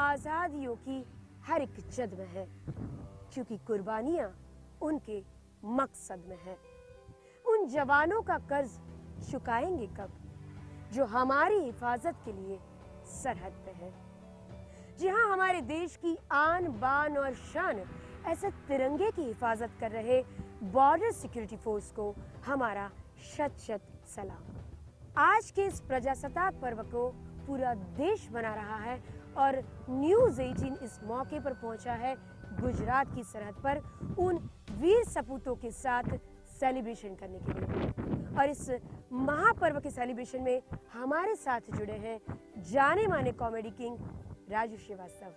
आजादियों की हर एक जद में है, क्योंकि कुर्बानियां उनके मकसद में है। उन जवानों का कर्ज चुकाएंगे कब, जो हमारी हिफाजत के लिए सरहद पे है। जी हाँ, हमारे देश की आन बान और शान ऐसे तिरंगे की हिफाजत कर रहे बॉर्डर सिक्योरिटी फोर्स को हमारा शत शत सलाम। आज के इस प्रजासत्ताक पर्व को पूरा देश मना रहा है और न्यूज़ 18 इस मौके पर पहुंचा है गुजरात की सरहद पर उन वीर सपूतों के साथ सेलिब्रेशन करने के लिए। और इस महापर्व के सेलिब्रेशन में हमारे साथ जुड़े हैं जाने माने कॉमेडी किंग राजू श्रीवास्तव।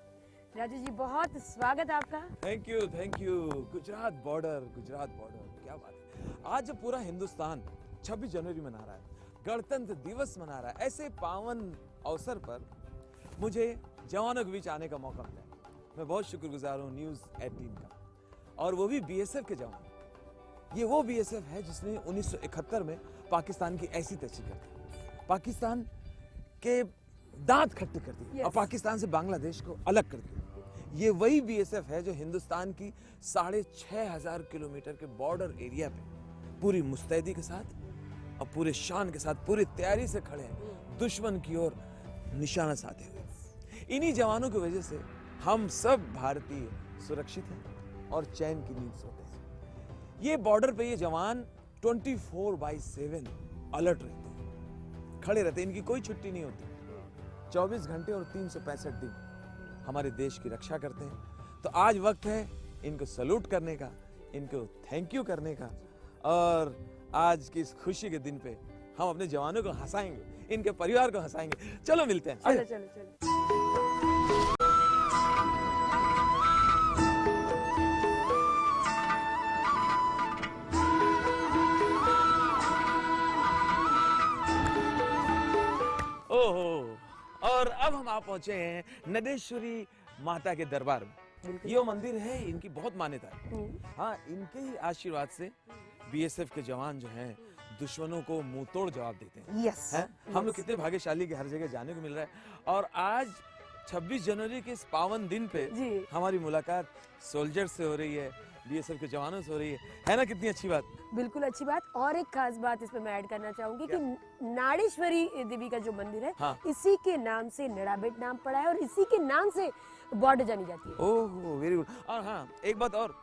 राजू जी, बहुत स्वागत आपका। Thank you. गुजरात बॉर्डर, क्या बात है। आज पूरा हिंदुस्तान 26 जनवरी मना रहा है, गणतंत्र दिवस मना रहा है। ऐसे पावन अवसर पर मुझे जवानों के बीच आने का मौका मिला। मैं बहुत शुक्रगुजार हूँ न्यूज़ 18 का, और वो भी बीएसएफ के जवान। ये वो बीएसएफ है जिसने 1971 में पाकिस्तान की ऐसी तैसी कर दी, पाकिस्तान के दांत खट्टे कर दिए और पाकिस्तान से बांग्लादेश को अलग कर दिया। ये वही बीएसएफ है जो हिंदुस्तान की 6,500 किलोमीटर के बॉर्डर एरिया पे पूरी मुस्तैदी के साथ और पूरे शान के साथ पूरी तैयारी से खड़े हैं, दुश्मन की ओर निशाना साधे हुए। इन्हीं जवानों की वजह से हम सब भारतीय सुरक्षित हैं और चैन की नींद सोते हैं। ये बॉर्डर पे ये जवान 24/7 अलर्ट रहते हैं, खड़े रहते हैं, इनकी कोई छुट्टी नहीं होती। 24 घंटे और 365 दिन हमारे देश की रक्षा करते हैं। तो आज वक्त है इनको सैल्यूट करने का, इनको थैंक यू करने का, और आज की इस खुशी के दिन पे हम अपने जवानों को हंसाएंगे, इनके परिवार को हंसाएंगे। चलो मिलते हैं। चलो। ओहो, और अब हम आप पहुंचे हैं नदेश्वरी माता के दरबार में। ये मंदिर है, इनकी बहुत मान्यता है। हाँ, इनके ही आशीर्वाद से बीएसएफ के जवान जो हैं दुश्मनों को मुंह तोड़ जवाब देते हैं। हैं? हम लोग कितने भाग्यशाली के हर जगह जाने को मिल रहा है। और आज 26 जनवरी के इस पावन दिन पे हमारी मुलाकात सोल्जर से हो रही है, बीएसएफ के जवानों से हो रही है ना? कितनी अच्छी बात। बिल्कुल अच्छी बात। और एक खास बात इसमें मैं ऐड करना चाहूंगी कि नाड़ेश्वरी देवी का जो मंदिर है, हाँ, इसी के नाम से नड़ाबेट नाम पड़ा है और इसी के नाम से बॉर्डर जानी जाती है। ओह, वेरी गुड। और हाँ, एक बात और,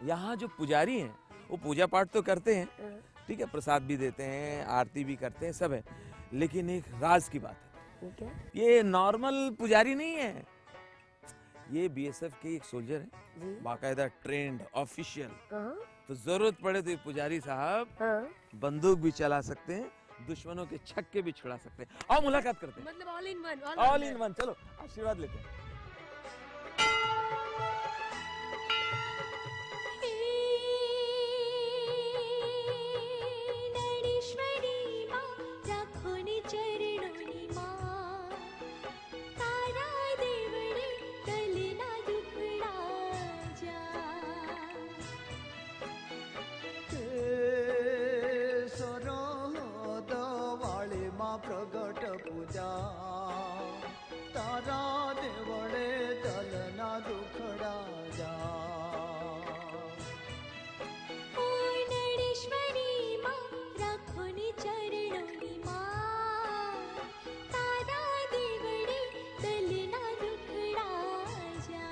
यहाँ जो पुजारी हैं वो पूजा पाठ तो करते हैं, ठीक है, प्रसाद भी देते हैं, आरती भी करते हैं, सब है, लेकिन एक राज की बात है। ये नॉर्मल पुजारी नहीं है, ये बीएसएफ के एक सोल्जर है, बाकायदा ट्रेंड ऑफिशियल। तो जरूरत पड़े तो ये पुजारी साहब बंदूक भी चला सकते हैं, दुश्मनों के छक्के भी छुड़ा सकते हैं। और मुलाकात करते हैं, मतलब ऑल इन वन। चलो आशीर्वाद लेते हैं। प्रगट पूजा तारा देवड़े दलना दुखड़ा जा। ओ नड़ेश्वरी माँ राखोनी चरणोनी माँ, तारा देवड़े दलना दुखड़ा जा।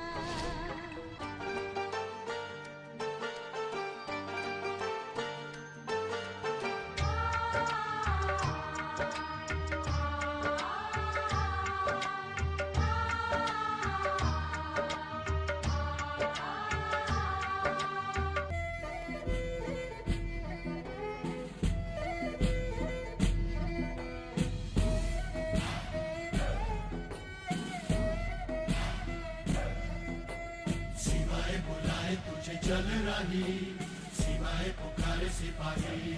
चल रही सीमाएं पुकारे सिपाही,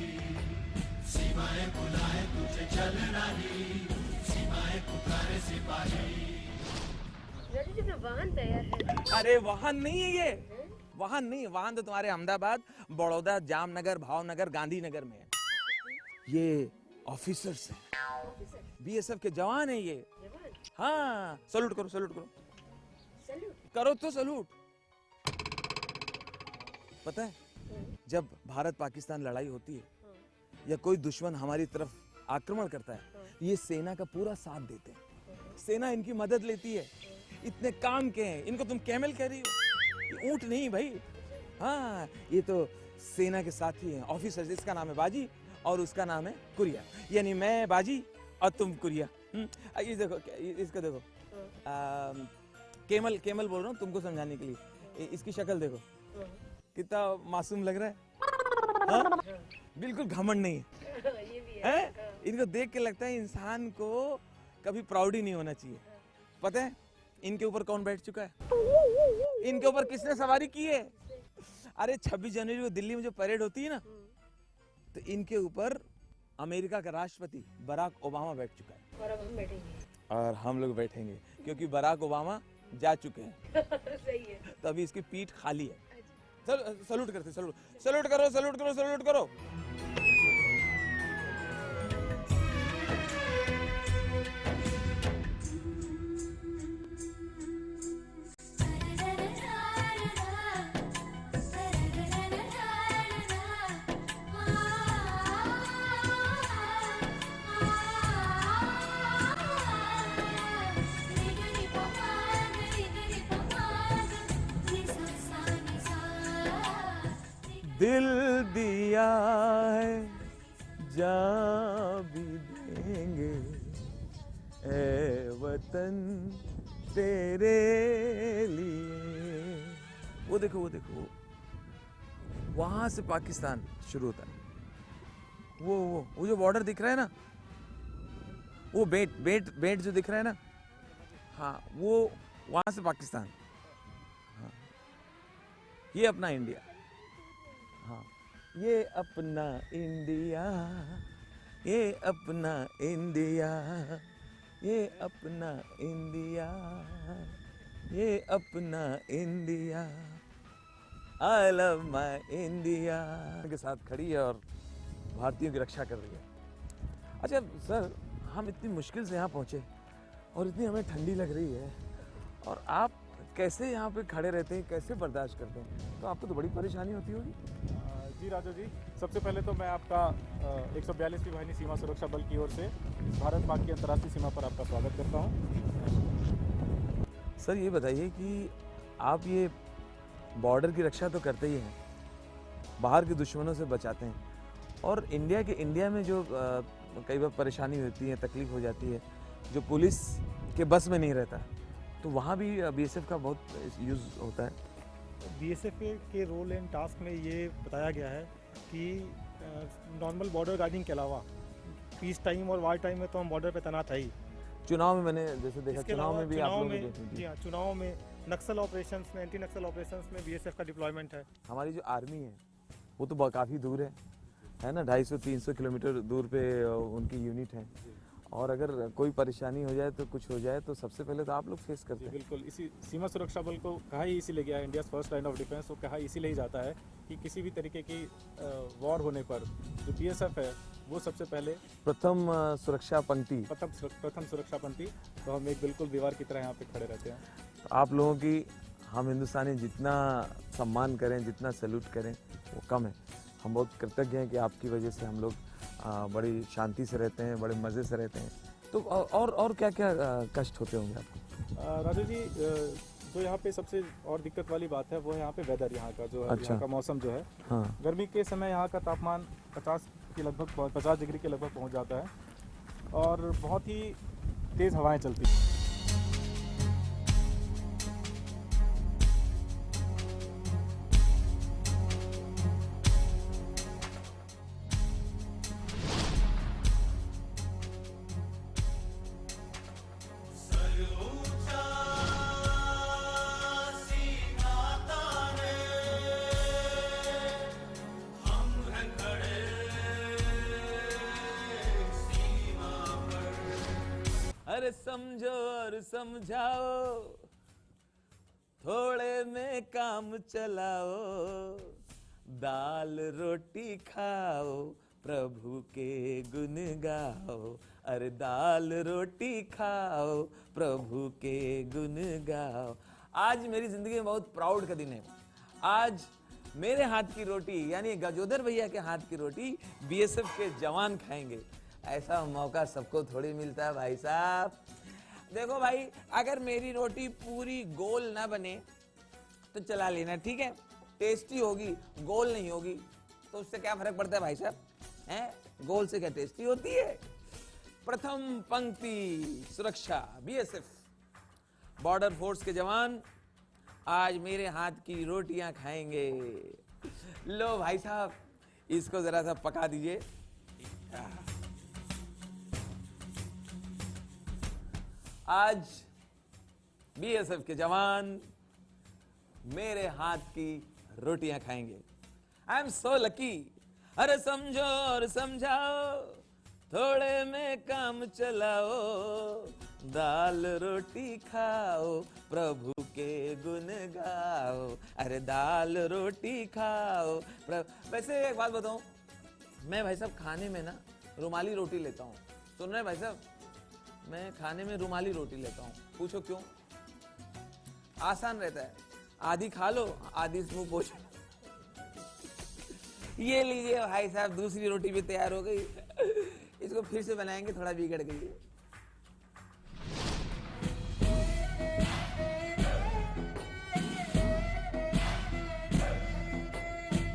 सीमाएं बुलाए तुझे चल रही सीमाएं पुकारे सिपाही। वाहन तैयार है। अरे वाहन नहीं है ये, वाहन नहीं, वाहन तो तुम्हारे अहमदाबाद, बड़ौदा, जामनगर, भावनगर, गांधीनगर में है। ये ऑफिसर्स हैं, बीएसएफ के जवान है ये। हाँ, सैल्यूट करो, सैल्यूट करो। करो तो सलूट। पता है जब भारत पाकिस्तान लड़ाई होती है या कोई दुश्मन हमारी तरफ आक्रमण करता है, ये सेना का पूरा साथ देते हैं। सेना इनकी मदद लेती है। इतने काम के हैं, इनको तुम कैमल कह रही हो, ये ऊंट नहीं भाई। हाँ, ये तो सेना के साथी हैं, ऑफिसर्स। इसका नाम है बाजी और उसका नाम है कुरिया, यानी मैं बाजी और तुम कुरिया। ये देखो, इसका देखो, केमल केमल बोल रहा हूँ तुमको समझाने के लिए। इसकी शक्ल देखो, कितना मासूम लग रहा है। हाँ? बिल्कुल घमंड नहीं है, है? इनको देख के लगता है इंसान को कभी प्राउड ही नहीं होना चाहिए। पता है इनके ऊपर कौन बैठ चुका है? इनके ऊपर किसने सवारी की है? अरे 26 जनवरी को दिल्ली में जो परेड होती है ना, तो इनके ऊपर अमेरिका का राष्ट्रपति बराक ओबामा बैठ चुका है। और अब हम बैठेंगे। और हम लोग बैठेंगे क्योंकि बराक ओबामा जा चुके हैं। सही है। तो अभी इसकी पीठ खाली है। चल सलूट करते, सलूट सलूट करो, सलूट करो, सलूट करो। दिल दिया है जान भी देंगे, ए वतन तेरे लिए। वो देखो, वो देखो, वहां से पाकिस्तान शुरू होता है। वो जो बॉर्डर दिख रहा है ना, वो बेट जो दिख रहा है ना, हाँ, वो वहां से पाकिस्तान। हाँ, ये अपना इंडिया। हाँ, ये अपना इंडिया, ये अपना इंडिया, ये अपना इंडिया, ये अपना India, I love my India के साथ खड़ी है और भारतीयों की रक्षा कर रही है। अच्छा सर, हम इतनी मुश्किल से यहाँ पहुँचे और इतनी हमें ठंडी लग रही है, और आप कैसे यहाँ पे खड़े रहते हैं, कैसे बर्दाश्त करते हैं? तो आपको तो बड़ी परेशानी होती होगी। जी राजू जी, सबसे पहले तो मैं आपका 142वीं वाहिनी सीमा सुरक्षा बल की ओर से भारत पाक की अंतर्राष्ट्रीय सीमा पर आपका स्वागत करता हूँ। सर ये बताइए कि आप ये बॉर्डर की रक्षा तो करते ही हैं, बाहर के दुश्मनों से बचाते हैं, और इंडिया में जो कई बार परेशानी होती है, तकलीफ हो जाती है, जो पुलिस के बस में नहीं रहता, तो वहाँ भी बीएसएफ का बहुत यूज़ होता है। बीएसएफ के रोल एंड टास्क में ये बताया गया है कि नॉर्मल बॉर्डर गार्डिंग के अलावा पीस टाइम और वार टाइम में तो हम बॉर्डर पे तैनात है ही। चुनाव में मैंने जैसे देखा, इसके चुनाव अलावा में भी आप लोगों को जी हाँ, चुनाव में नक्सल ऑपरेशंस में, एंटी नक्सल ऑपरेशंस में बीएसएफ का डिप्लॉयमेंट है। हमारी जो आर्मी है वो तो काफ़ी दूर है ना, 250-300 किलोमीटर दूर पे उनकी यूनिट है, और अगर कोई परेशानी हो जाए तो कुछ हो जाए तो सबसे पहले तो आप लोग फेस करते हैं। बिल्कुल, इसी सीमा सुरक्षा बल को कहा ही इसीलिए गया है, India's first line of defence, वो कहा इसीलिए ही जाता है कि किसी भी तरीके की वॉर होने पर जो बीएसएफ है वो सबसे पहले प्रथम सुरक्षा पंक्ति, प्रथम सुरक्षा पंक्ति, तो हम एक बिल्कुल दीवार की तरह यहाँ पे खड़े रहते हैं। तो आप लोगों की हम हिंदुस्तानी जितना सम्मान करें, जितना सैल्यूट करें वो कम है। हम बहुत कृतज्ञ हैं कि आपकी वजह से हम लोग बड़ी शांति से रहते हैं, बड़े मज़े से रहते हैं। तो और क्या क्या कष्ट होते होंगे आपको? राजू जी, जो यहाँ पे सबसे और दिक्कत वाली बात है वो है यहाँ पे वेदर, यहाँ का जो अच्छा। यहाँ का मौसम जो है, हाँ, गर्मी के समय यहाँ का तापमान 50 डिग्री के लगभग पहुँच जाता है, और बहुत ही तेज़ हवाएं चलती हैं। अरे समझो और समझाओ, थोड़े में काम चलाओ, दाल रोटी खाओ, प्रभु के गुण गाओ। अरे दाल रोटी खाओ, प्रभु के गुण गाओ। आज मेरी जिंदगी में बहुत प्राउड का दिन है। आज मेरे हाथ की रोटी यानी गजोदर भैया के हाथ की रोटी बीएसएफ के जवान खाएंगे। ऐसा मौका सबको थोड़ी मिलता है भाई साहब। देखो भाई, अगर मेरी रोटी पूरी गोल ना बने तो चला लेना, ठीक है? टेस्टी होगी, गोल नहीं होगी तो उससे क्या फर्क पड़ता है भाई साहब? हैं? गोल से क्या टेस्टी होती है? प्रथम पंक्ति सुरक्षा बीएसएफ बॉर्डर फोर्स के जवान आज मेरे हाथ की रोटियां खाएंगे। लो भाई साहब, इसको जरा सा पका दीजिए। आज बीएसएफ के जवान मेरे हाथ की रोटियां खाएंगे। I am so lucky. अरे समझो और समझाओ, थोड़े में काम चलाओ, दाल रोटी खाओ, प्रभु के गुण गाओ। अरे दाल रोटी खाओ वैसे एक बात बताऊं, मैं भाई साहब खाने में ना रुमाली रोटी लेता हूं। सुन रहे भाई साहब, मैं खाने में रुमाली रोटी लेता हूं। पूछो क्यों? आसान रहता है, आधी खा लो, आधी मुंह पोछो। ये लीजिए भाई साहब, दूसरी रोटी भी तैयार हो गई। इसको फिर से बनाएंगे, थोड़ा बिगड़ गई है।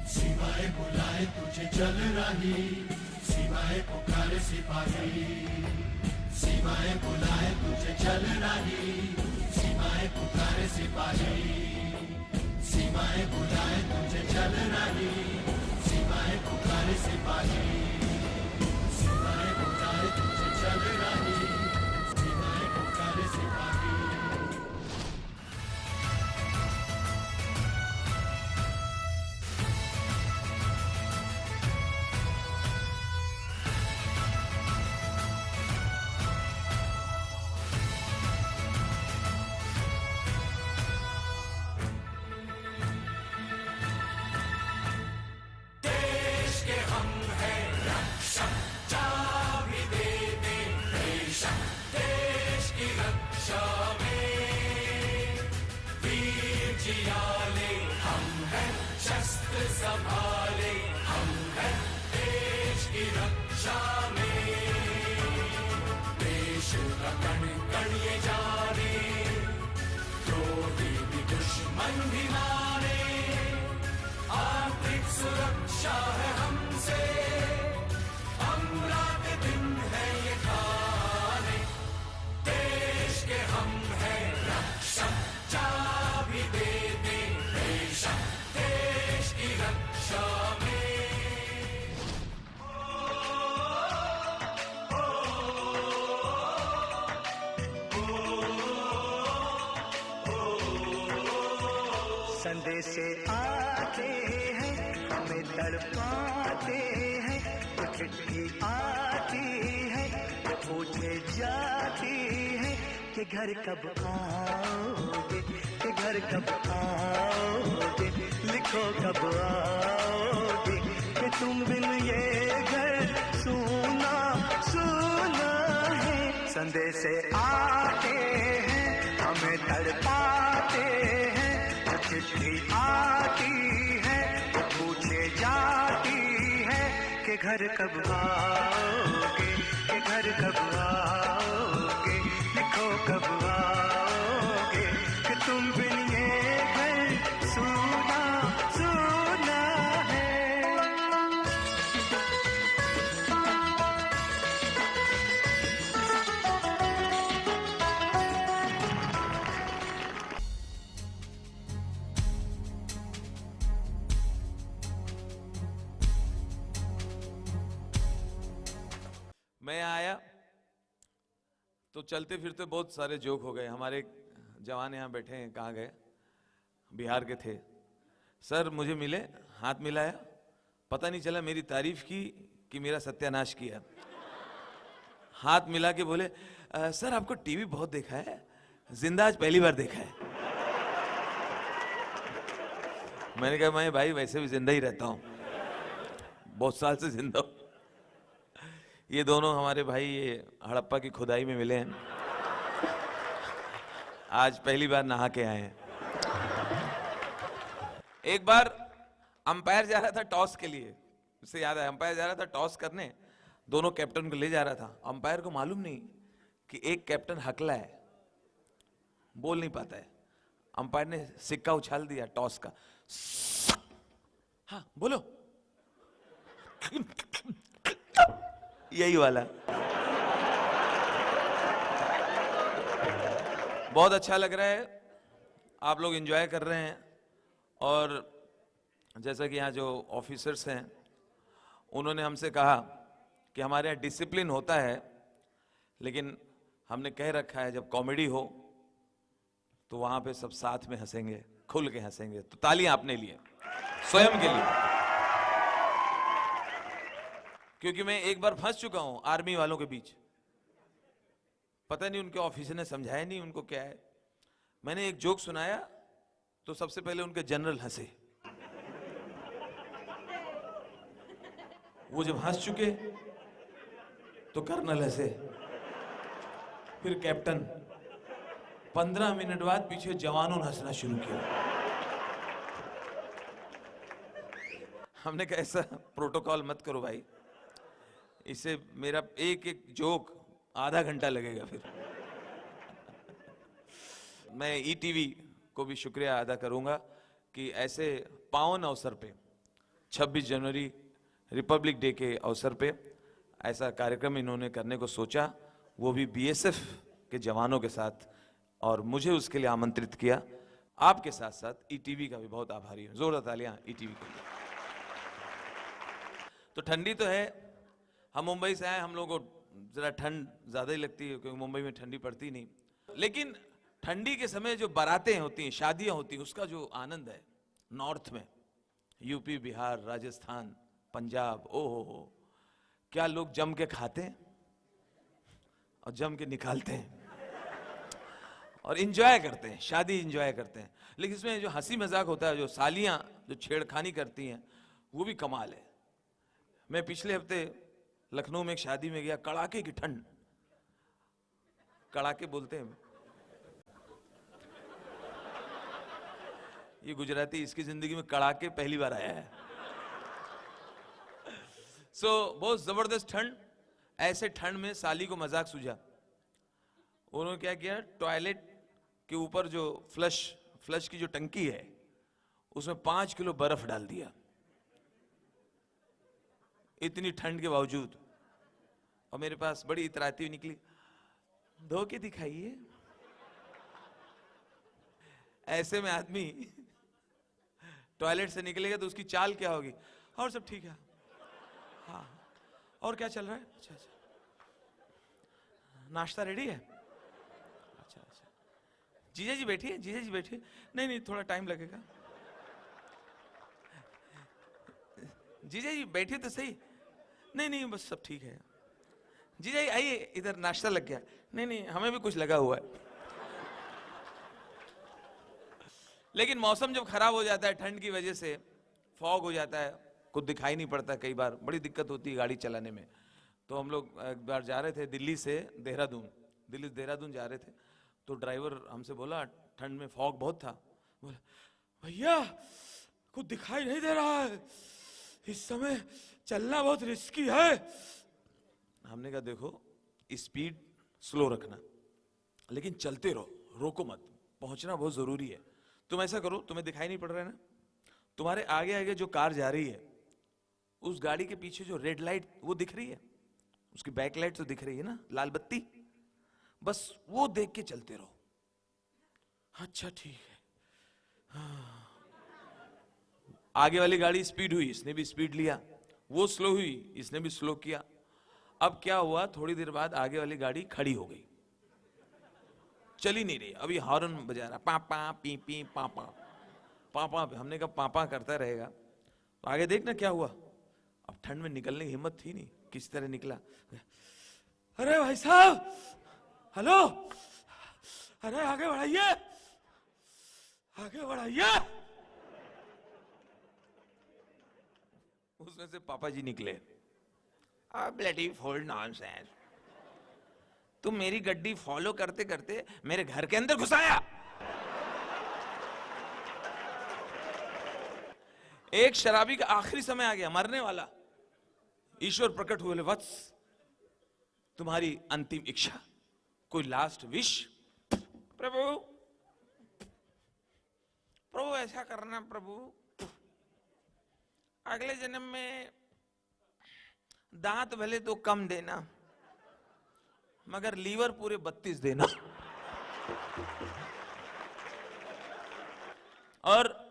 सीमाएं बुलाए तुझे चल रही, सीमाएं पुकारे सिपाही। सीमाएं बुलाए तुझे चल रही, सीमाएं पुकारे सिपाही। सीमाएं बुलाए तुझे चल रही, सीमाएं पुकारे सिपाही। सीमाएं बुलाए तुझे चल रही, सीमाएं पुकारे सिपाही। संभाले हम हैं देश की रक्षा में। देश का कण कण ये जाने, द्रोही भी दुश्मन भी माने। आर्थिक सुरक्षा है हमसे, हम रात दिन है ये खाने। देश के हम हैं रक्षक, चाबी दे दे बेशक देश की रक्षा में। संदेशे आते हैं, हमें तड़पाते हैं। तो चिट्ठी आती है, तो पूछे जाती है कि घर कब आओगे, कि घर कब आओगे। लिखो कब आओगे, कि तुम बिन ये घर सूना सूना है। संदेशे आते हैं, हमें तड़पाते हैं। चिट्ठी आती है, तो पूछे जाती है कि घर कब आओगे, कि घर कब आओगे। लिखो कब आओगे, कि तुम बिन ये घर सूना सूना है। मैं आया तो चलते फिरते बहुत सारे जोक हो गए। हमारे जवान यहाँ बैठे हैं, कहाँ गए? बिहार के थे। सर मुझे मिले, हाथ मिलाया, पता नहीं चला मेरी तारीफ की कि मेरा सत्यानाश किया। हाथ मिला के बोले, सर आपको टीवी बहुत देखा है, जिंदा आज पहली बार देखा है। मैंने कहा मैं भाई वैसे भी जिंदा ही रहता हूँ, बहुत साल से जिंदा हूँ। ये दोनों हमारे भाई ये हड़प्पा की खुदाई में मिले हैं, आज पहली बार नहा के आए हैं। एक बार अंपायर जा रहा था टॉस के लिए, उससे याद है, अंपायर जा रहा था टॉस करने, दोनों कैप्टन को ले जा रहा था। अंपायर को मालूम नहीं कि एक कैप्टन हकला है, बोल नहीं पाता है। अंपायर ने सिक्का उछाल दिया टॉस का, हाँ बोलो, यही वाला। बहुत अच्छा लग रहा है, आप लोग एंजॉय कर रहे हैं। और जैसा कि यहाँ जो ऑफिसर्स हैं उन्होंने हमसे कहा कि हमारे यहाँ डिसिप्लिन होता है, लेकिन हमने कह रखा है जब कॉमेडी हो तो वहां पे सब साथ में हंसेंगे, खुल के हंसेंगे। तो तालियां अपने लिए, स्वयं के लिए, क्योंकि मैं एक बार फंस चुका हूं आर्मी वालों के बीच। पता नहीं उनके ऑफिसर ने समझाया नहीं उनको क्या है। मैंने एक जोक सुनाया तो सबसे पहले उनके जनरल हंसे, वो जब हंस चुके तो कर्नल हंसे, फिर कैप्टन, 15 मिनट बाद पीछे जवानों ने हंसना शुरू किया। हमने कहा ऐसा प्रोटोकॉल मत करो भाई, इससे मेरा एक एक जोक आधा घंटा लगेगा। फिर मैं ईटीवी को भी शुक्रिया अदा करूंगा कि ऐसे पावन अवसर पे 26 जनवरी रिपब्लिक डे के अवसर पे ऐसा कार्यक्रम इन्होंने करने को सोचा, वो भी बीएसएफ के जवानों के साथ, और मुझे उसके लिए आमंत्रित किया। आपके साथ साथ ईटीवी का भी बहुत आभारी हूं। जोरदार तालियां ईटीवी के लिए। तो ठंडी तो है, हम मुंबई से आए, हम लोगों को जरा ठंड ज्यादा ही लगती है क्योंकि मुंबई में ठंडी पड़ती नहीं। लेकिन ठंडी के समय जो बारातें होती हैं, शादियां होती हैं, उसका जो आनंद है नॉर्थ में, यूपी, बिहार, राजस्थान, पंजाब, ओहो, क्या लोग जम के खाते हैं और जम के निकालते हैं और इंजॉय करते हैं, शादी इंजॉय करते हैं। लेकिन इसमें जो हंसी मजाक होता है, जो सालियां जो छेड़खानी करती हैं, वो भी कमाल है। मैं पिछले हफ्ते लखनऊ में एक शादी में गया, कड़ाके की ठंड, कड़ाके बोलते हैं ये गुजराती, इसकी जिंदगी में कड़ाके पहली बार आया है। बहुत जबरदस्त ठंड। ऐसे ठंड में साली को मजाक सूझा, उन्होंने क्या किया, टॉयलेट के ऊपर जो फ्लश की जो टंकी है उसमें 5 किलो बर्फ डाल दिया, इतनी ठंड के बावजूद। और मेरे पास बड़ी इतराती हुई निकली, धो के दिखाइए। ऐसे में आदमी टॉयलेट से निकलेगा तो उसकी चाल क्या होगी, और सब ठीक है, हाँ, और क्या चल रहा है, अच्छा अच्छा, नाश्ता रेडी है, अच्छा अच्छा, जीजा जी बैठिए, जीजा जी बैठिए, नहीं नहीं थोड़ा टाइम लगेगा, जीजा जी बैठिए तो सही, नहीं नहीं बस सब ठीक है, जीजा जी आइए इधर नाश्ता लग गया, नहीं नहीं हमें भी कुछ लगा हुआ है। लेकिन मौसम जब खराब हो जाता है ठंड की वजह से, फॉग हो जाता है, कुछ दिखाई नहीं पड़ता, कई बार बड़ी दिक्कत होती है गाड़ी चलाने में। तो हम लोग एक बार जा रहे थे दिल्ली से देहरादून, दिल्ली से देहरादून जा रहे थे, तो ड्राइवर हमसे बोला, ठंड में फॉग बहुत था, बोला भैया कुछ दिखाई नहीं दे रहा है, इस समय चलना बहुत रिस्की है। हमने कहा देखो स्पीड स्लो रखना, लेकिन चलते रहो, रोको मत, पहुंचना बहुत जरूरी है। तुम ऐसा करो, तुम्हें दिखाई नहीं पड़ रहा है ना, तुम्हारे आगे आगे जो कार जा रही है उस गाड़ी के पीछे जो रेड लाइट वो दिख रही है, उसकी बैक लाइट तो दिख रही है ना, लाल बत्ती, बस वो देख के चलते रहो। अच्छा ठीक है, हाँ। आगे वाली गाड़ी स्पीड हुई, इसने भी स्पीड लिया, वो स्लो हुई, इसने भी स्लो किया। अब क्या हुआ, थोड़ी देर बाद आगे वाली गाड़ी खड़ी हो गई, चली नहीं रही, अभी हॉर्न बजा रहा, पापा पी पी पापा पापा। हमने कहा पापा करता रहेगा, तो आगे देखना क्या हुआ। अब ठंड में निकलने की हिम्मत थी नहीं, किस तरह निकला, अरे भाई साहब हेलो, अरे आगे बढ़ाइए, आगे बढ़ाइए। उसमें से पापा जी निकले, ब्लडी फुल नॉनसेंस, तुम मेरी गड्डी फॉलो करते करते मेरे घर के अंदर घुस आया। एक शराबी का आखिरी समय आ गया, मरने वाला। ईश्वर प्रकट हुए, वत्स तुम्हारी अंतिम इच्छा, कोई लास्ट विश? प्रभु प्रभु ऐसा करना प्रभु, अगले जन्म में दांत भले तो कम देना मगर लीवर पूरे 32 देना। और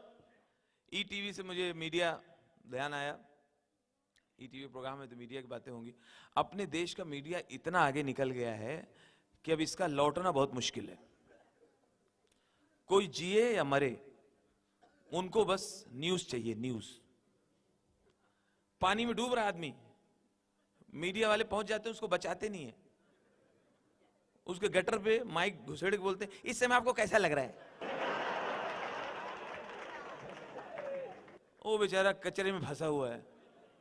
ईटीवी से मुझे मीडिया ध्यान आया, ईटीवी प्रोग्राम में तो मीडिया की बातें होंगी। अपने देश का मीडिया इतना आगे निकल गया है कि अब इसका लौटना बहुत मुश्किल है। कोई जिए या मरे, उनको बस न्यूज चाहिए, न्यूज। पानी में डूब रहा आदमी, मीडिया वाले पहुंच जाते हैं, उसको बचाते नहीं है। उसके गटर पे माइक घुसेड़ के बोलते हैं, इस समय आपको कैसा लग रहा है? वो बेचारा कचरे में फंसा हुआ है,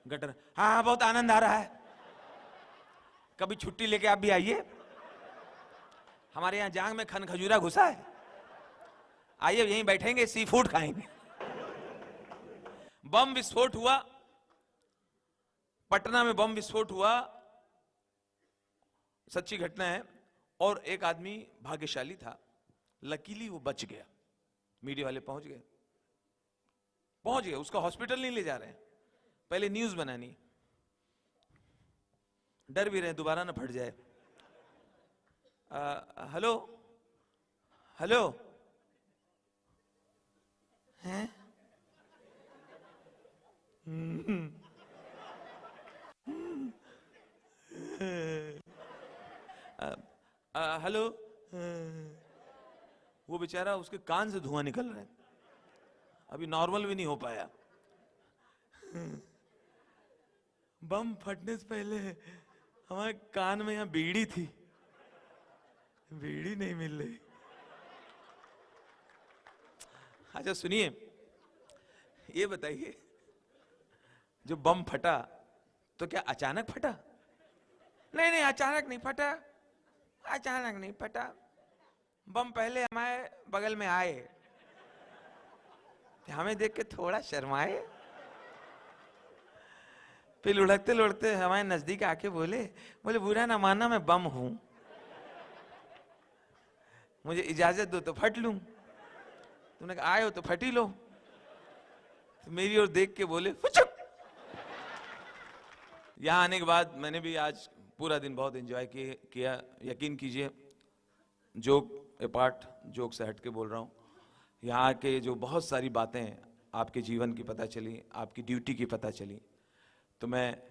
गटर। हाँ बहुत आनंद आ रहा है, कभी छुट्टी लेके आप भी आइए, हमारे यहाँ जांग में खन खजूरा घुसा है, आइए यहीं बैठेंगे, सी फूड खाएंगे। बम विस्फोट हुआ, पटना में बम विस्फोट हुआ, सच्ची घटना है। और एक आदमी भाग्यशाली था, लकीली वो बच गया। मीडिया वाले पहुंच गए, उसका हॉस्पिटल नहीं ले जा रहे हैं, पहले न्यूज बनानी, डर भी रहे दोबारा ना फट जाए। हेलो हेलो हैं? हेलो। वो बेचारा, उसके कान से धुआं निकल रहा है, अभी नॉर्मल भी नहीं हो पाया। बम फटने से पहले हमारे कान में यहां बीड़ी थी, बीड़ी नहीं मिल रही। अच्छा सुनिए, ये बताइए, जो बम फटा तो क्या अचानक फटा? नहीं नहीं, अचानक नहीं फटा, अचानक नहीं फटा। बम पहले हमारे बगल में आए, हमें देख के थोड़ा शर्माए, फिर लुढ़कते लुढ़कते हमारे नजदीक आके बोले बुरा ना मानना, मैं बम हूं, मुझे इजाजत दो तो फट लूं। तुमने कहा आए हो तो फटी लो, तो मेरी ओर देख के बोले फुचुक। यहां आने के बाद मैंने भी आज पूरा दिन बहुत एंजॉय किया। यकीन कीजिए, जोक अपार्ट, जोक से हट के बोल रहा हूं, यहाँ के जो बहुत सारी बातें आपके जीवन की पता चली, आपकी ड्यूटी की पता चली, तो मैं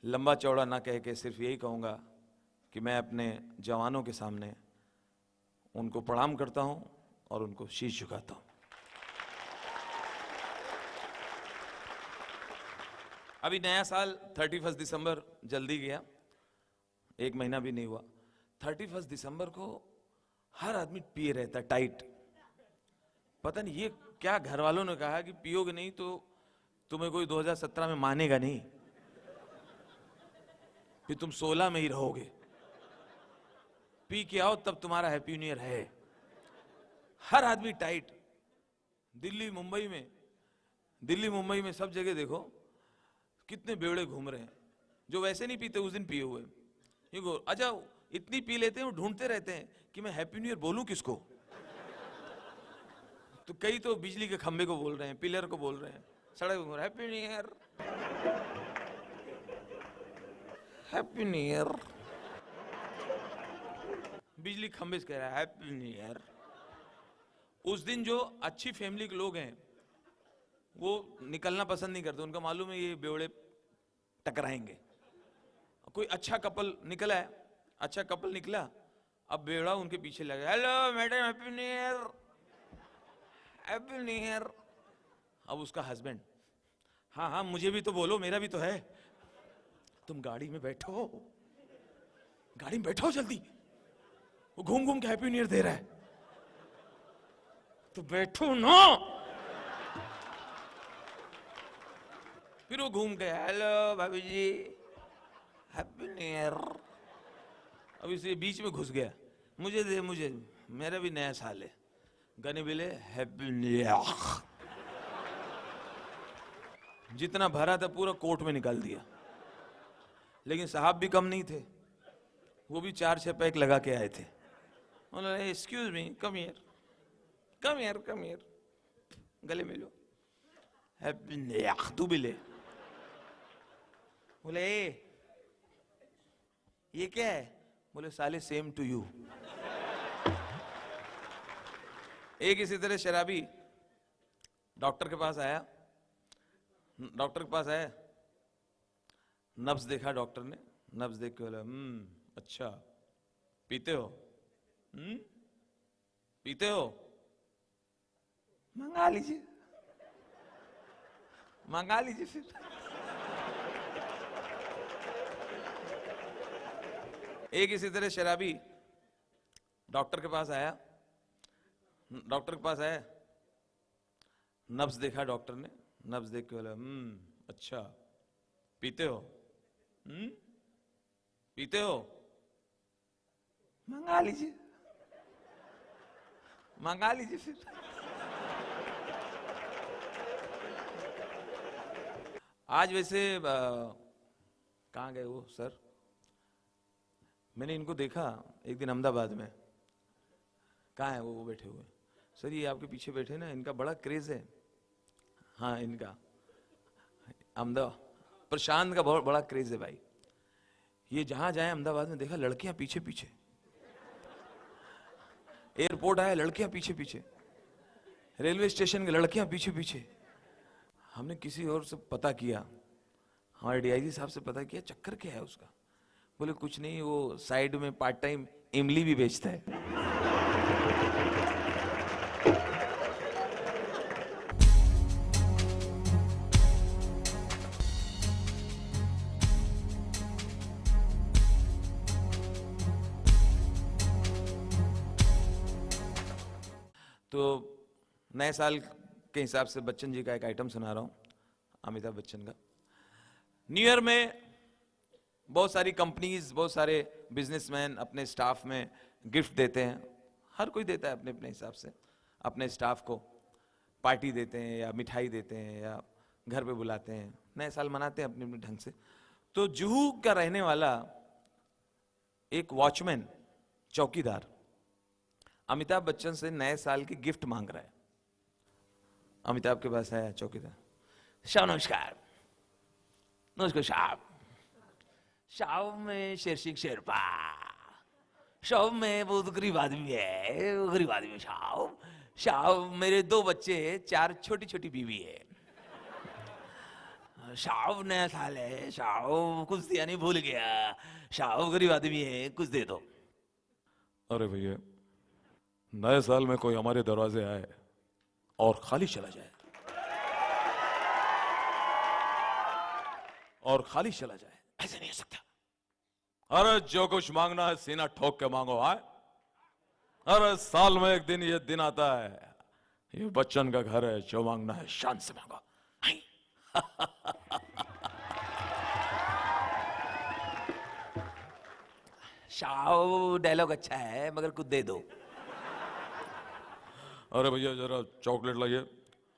लंबा चौड़ा ना कह के सिर्फ यही कहूँगा कि मैं अपने जवानों के सामने उनको प्रणाम करता हूँ और उनको शीश झुकाता हूँ। अभी नया साल 31 दिसंबर जल्दी गया, एक महीना भी नहीं हुआ। 31 दिसंबर को हर आदमी पिए रहता, टाइट। पता नहीं ये क्या, घर वालों ने कहा कि पियोगे नहीं तो तुम्हें कोई 2017 में मानेगा नहीं, फिर तुम 16 में ही रहोगे, पी के आओ तब तुम्हारा हैप्पी न्यू ईयर है। हर आदमी टाइट। दिल्ली मुंबई में सब जगह देखो कितने बेवड़े घूम रहे हैं, जो वैसे नहीं पीते उस दिन पिए हुए। अच्छा इतनी पी लेते हैं, वो ढूंढते रहते हैं कि मैं हैप्पी न्यू ईयर बोलूं किसको। तो कई तो बिजली के खंबे को बोल रहे हैं, पिलर को बोल रहे हैं, सड़क पर happy new year, happy new year. बिजली खंबे से कह रहा है हैप्पी न्यू ईयर। उस दिन जो अच्छी फैमिली के लोग हैं वो निकलना पसंद नहीं करते, उनका मालूम है ये बेवड़े टकराएंगे। कोई अच्छा कपल निकला है, अच्छा कपल निकला, अब बेवड़ा उनके पीछे लगा, hello madam happy new year, happy new year. अब उसका हस्बैंड, हाँ हाँ मुझे भी तो बोलो, मेरा भी तो है। तुम गाड़ी में बैठो, गाड़ी में बैठो जल्दी, वो घूम घूम के हैप्पी न्यू ईयर दे रहा है, तो बैठो ना। फिर वो घूम गया, हेलो भाभी जी हैप्पी न्यू ईयर। अब इसे बीच में घुस गया, मुझे दे, मुझे, मेरा भी नया साल है, गाने बोले हैप्पी न्यू ईयर। जितना भरा था पूरा कोर्ट में निकाल दिया। लेकिन साहब भी कम नहीं थे, वो भी 4-6 पैक लगा के आए थे। बोले excuse me, come here, come here, come here, गले मिलो, तू भी ले। बोले ये क्या है? बोले साले सेम टू यू। एक इसी तरह शराबी डॉक्टर के पास आया, नब्ज देखा डॉक्टर ने, नब्ज देख के बोला अच्छा पीते हो? पीते हो? मंगा लीजिए, मंगा लीजिए फिर। एक इसी तरह शराबी डॉक्टर के पास आया, नब्ज देखा डॉक्टर ने, नब्ज देख के बोला अच्छा पीते हो? पीते हो? मंगा लीजिए, मंगा लीजिए फिर। आज वैसे कहाँ गए वो सर? मैंने इनको देखा एक दिन अहमदाबाद में। कहाँ है वो बैठे हुए? सर ये आपके पीछे बैठे ना, इनका बड़ा क्रेज है। हाँ इनका अहमदाबाद, प्रशांत का बहुत बड़ा क्रेज है भाई। ये जहां जाए अहमदाबाद में देखा लड़कियां पीछे पीछे, एयरपोर्ट आया लड़कियां पीछे पीछे, रेलवे स्टेशन के लड़कियां पीछे पीछे। हमने किसी और से पता किया, हमारे डीआईजी साहब से पता किया चक्कर क्या है उसका। बोले कुछ नहीं, वो साइड में पार्ट टाइम इमली भी बेचता है। तो नए साल के हिसाब से बच्चन जी का एक आइटम सुना रहा हूं, अमिताभ बच्चन का। न्यू ईयर में बहुत सारी कंपनीज, बहुत सारे बिजनेसमैन अपने स्टाफ में गिफ्ट देते हैं। हर कोई देता है अपने अपने हिसाब से, अपने स्टाफ को पार्टी देते हैं या मिठाई देते हैं या घर पे बुलाते हैं, नए साल मनाते हैं अपने अपने ढंग से। तो जुहू का रहने वाला एक वॉचमैन, चौकीदार, अमिताभ बच्चन से नए साल की गिफ्ट मांग रहा है। अमिताभ के पास आया चौकीदार, साहब नमस्कार। नमस्कार साहब, साहब मैं शेर सिंह शेरपा, साहब मैं बहुत गरीब आदमी है, गरीब आदमी साहब। साहब मेरे 2 बच्चे हैं, 4 छोटी छोटी बीवी है। साहब नया साल है, साहब कुछ दिया नहीं, भूल गया। साहब गरीब आदमी है, कुछ दे दो। अरे भैया, नए साल में कोई हमारे दरवाजे आए और खाली चला जाए, और खाली चला जाए, ऐसे नहीं हो सकता। अरे जो कुछ मांगना है सीना ठोक के मांगो। आए, अरे साल में एक दिन ये दिन आता है, ये बच्चन का घर है, जो मांगना है शान से मांगो। शाह डायलॉग अच्छा है मगर कुछ दे दो। अरे भैया जरा चॉकलेट लाइए,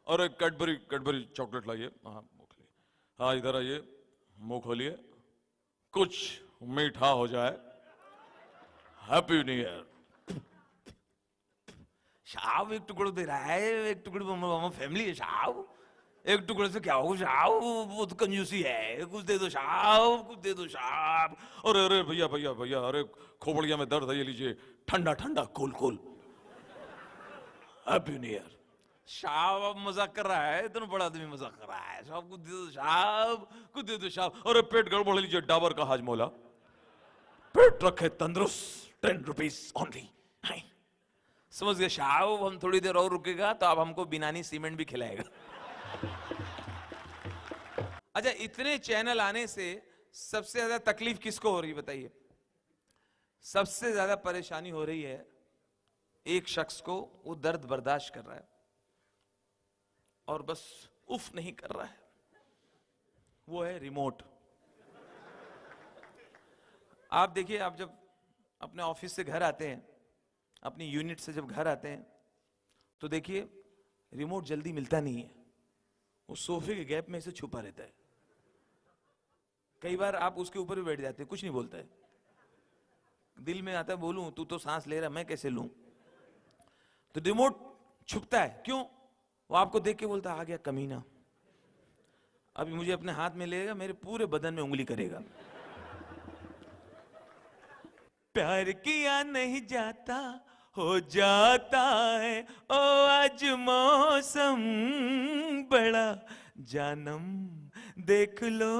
अरे कैडबरी कैडबरी चॉकलेट लाइए। हाँ इधर आइए, मुंह खोलिए, कुछ मीठा हो जाए। Happy new year. साहब एक टुकड़ा दे रहा है, एक टुकड़े में फैमिली है साहब, एक टुकड़े से क्या होगा साहब, वो तो कंजूसी है, कुछ दे दो साहब, कुछ दे दो साहब। अरे अरे भैया भैया भैया, अरे खोपड़िया में दर्द है, ये लीजिए ठंडा ठंडा cool cool. Happy new year. साहब अब मजाक कर रहा है, इतना बड़ा आदमी मजाक कर रहा है। साहब कुछ दे दो साहब, कुछ दे दो साहब। अरे पेट गड़बड़ लीजिए डाबर का हाजमोला, पेट रखे तंदुरुस्त, 10 रुपीज ओनली। समझ गए साहब, हम थोड़ी देर और रुकेगा तो आप हमको बिनानी सीमेंट भी खिलाएगा। अच्छा, इतने चैनल आने से सबसे ज्यादा तकलीफ किसको हो रही है बताइए? सबसे ज्यादा परेशानी हो रही है एक शख्स को, वो दर्द बर्दाश्त कर रहा है और बस उफ नहीं कर रहा है, वो है रिमोट। आप देखिए, आप जब अपने ऑफिस से घर आते हैं, अपनी यूनिट से जब घर आते हैं, तो देखिए रिमोट जल्दी मिलता नहीं है, वो सोफे के गैप में से छुपा रहता है। कई बार आप उसके ऊपर भी बैठ जाते हैं, कुछ नहीं बोलता है। दिल में आता है बोलूं, तू तो सांस ले रहा, मैं कैसे लूं? तो रिमोट छुपता है, क्यों? वो आपको देख के बोलता आ गया कमीना, अभी मुझे अपने हाथ में लेगा, मेरे पूरे बदन में उंगली करेगा। प्यार किया नहीं जाता, हो जाता है। ओ आज मौसम बड़ा जानम, देख लो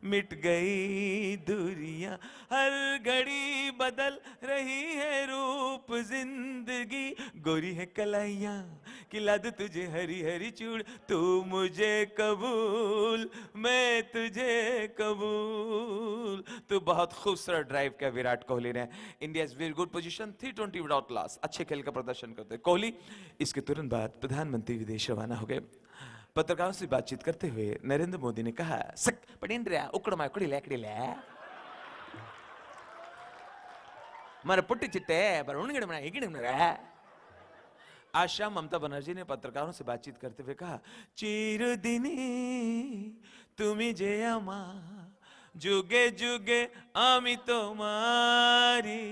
मिट गई दूरियां, हर घड़ी बदल रही है रूप जिंदगी, गोरी है कलाइयां खिला दूं तुझे हरी हरी चूड़, तू मुझे कबूल मैं तुझे कबूल। तो बहुत खूबसूरत ड्राइव किया विराट कोहली ने। India is very good position, 320 without loss, अच्छे खेल का प्रदर्शन करते कोहली। इसके तुरंत बाद प्रधानमंत्री विदेश रवाना हो गए। पत्रकारों से बातचीत करते हुए नरेंद्र मोदी ने कहा, सक पड़ेंड्रिया उकड़मा कुड़िले मर पुट्टी चिट्टे पर उणगड़मना इगड़मना। आज शाम ममता बनर्जी ने पत्रकारों से बातचीत करते हुए कहा, चिरदिनी तुमी जे आमा जुगे जुगे आमी तोमारी,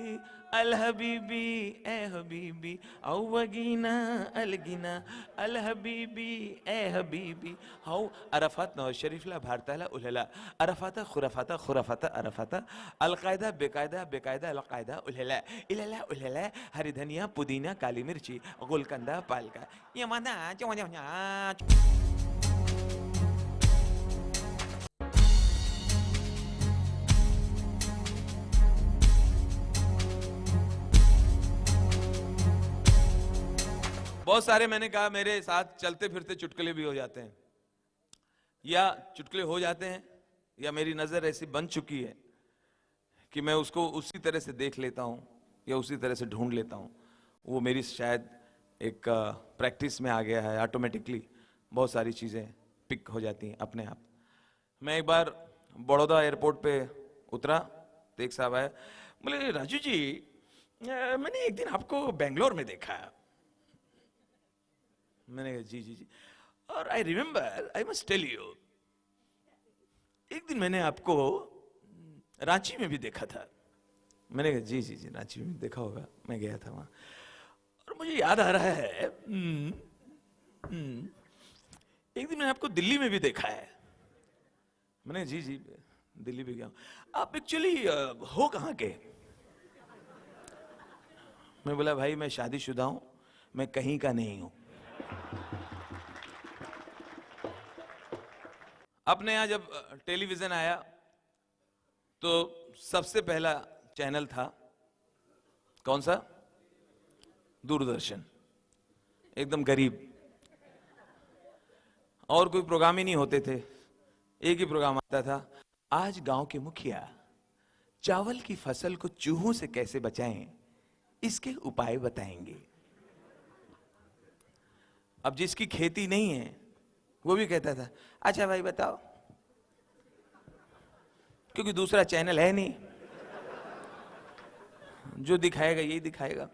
अल हबीबी ए हबीबी औवगीना अलगिना, अल हबीबी ए हबीबी हाउ अरफात नवाज शरीफला भारताला उलहला, अरफाता खुराफाता खुराफाता अरफाता, अलकायदा बेकायदा बेकायदा अलकायदा उलहला, इलहला उलहला, हरी धनिया पुदीना काली मिर्ची गुलकंदा पालका यमाना चवना। बहुत सारे मैंने कहा मेरे साथ चलते फिरते चुटकुले भी हो जाते हैं, या चुटकुले हो जाते हैं, या मेरी नजर ऐसी बन चुकी है कि मैं उसको उसी तरह से देख लेता हूं या उसी तरह से ढूंढ लेता हूं। वो मेरी शायद एक प्रैक्टिस में आ गया है, ऑटोमेटिकली बहुत सारी चीजें पिक हो जाती हैं अपने आप। मैं एक बार बड़ौदा एयरपोर्ट पे उतरा तो एक साहब आए, बोले राजू जी मैंने एक दिन आपको बेंगलोर में देखा। मैंने कहा जी जी जी, और I remember I must tell you, एक दिन मैंने आपको रांची में भी देखा था। मैंने कहा जी जी जी रांची में देखा होगा, मैं गया था वहां, और मुझे याद आ रहा है एक दिन मैंने आपको दिल्ली में भी देखा है। मैंने जी जी दिल्ली भी गया। आप एक्चुअली हो कहाँ के? मैं बोला भाई मैं शादीशुदा हूं, मैं कहीं का नहीं हूं। अपने यहां जब टेलीविजन आया तो सबसे पहला चैनल था कौन सा? दूरदर्शन। एकदम गरीब, और कोई प्रोग्राम ही नहीं होते थे, एक ही प्रोग्राम आता था, आज गांव के मुखिया चावल की फसल को चूहों से कैसे बचाएं इसके उपाय बताएंगे। अब जिसकी खेती नहीं है वो भी कहता था अच्छा भाई बताओ, क्योंकि दूसरा चैनल है नहीं, जो दिखाएगा यही दिखाएगा।